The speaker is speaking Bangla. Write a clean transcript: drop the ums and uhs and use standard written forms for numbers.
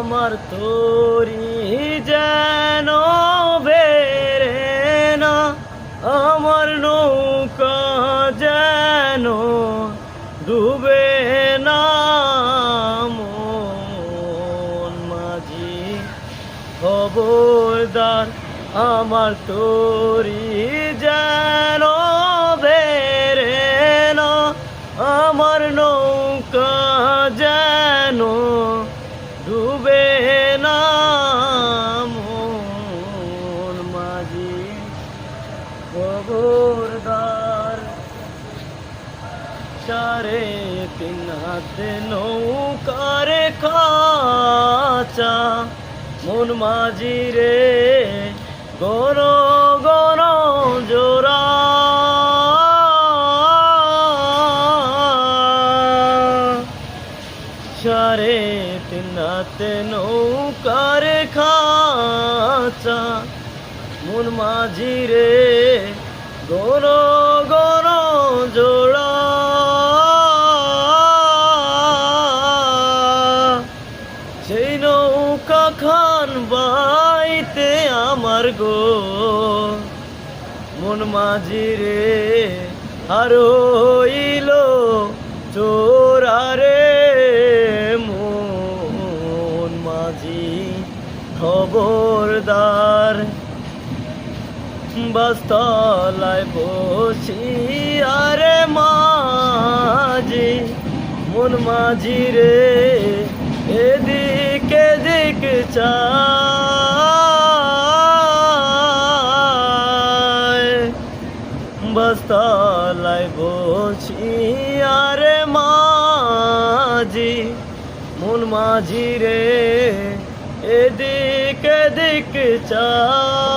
আমার তরি যেন বেরে না, আমার নৌকা যেন ডুবে না। মন মাঝি খবরদার, আমার তরি যেন বেরে না, আমার নৌকা যেন ডুবে না। মন মাঝি খবরদার। 3.5 হাতে নৌকার খাঁচা, মন মাঝি রে গণ গণ জোড়া। 3.5 হাতে নৌকার খাঁচা, মন মাঝি রে গণ গণ জোড়া। সেই নৌকা খান বাইতে আমার গো, মন মাঝি রে আর হইল চোরা রে। মন মাঝি খবরদার, বাসতলায় বসি আরে মাঝি, মন মাঝি রে এদিকে দিক চায়। বাসতলায় বসি আরে মাঝি, মন মাঝি রে এদিকে দিক চায়।